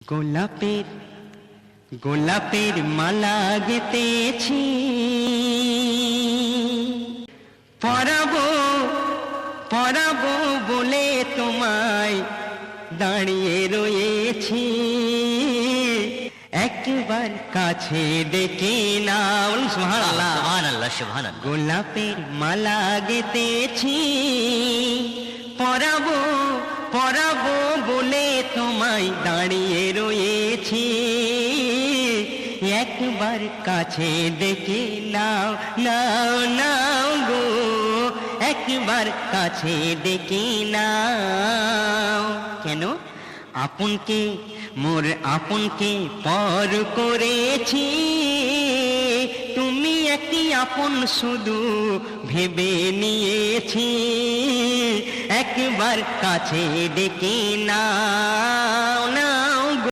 গোলাপের গোলাপের মালা গেতেছি, পরাবো পরাবো বলে তোমায় দাঁড়িয়ে রয়েছি। একবার কাছে ডেকে নাও, সুবহানাল্লাহ সুবহানাল্লাহ সুবহানাল্লাহ। গোলাপের মালা গেতেছি, পরাবো পরাবো বলে তোমায় দাঁড়িয়ে রয়েছি। একবার কাছে ডেকে নাও নাও নাও গো, একবার কাছে ডেকে নাও। কেন? আপনকে মোর আপনকে পর করেছি, তুমি একটি আপন শুধু ভেবে নিয়েছি। একবার কাছে ডেকে নাও না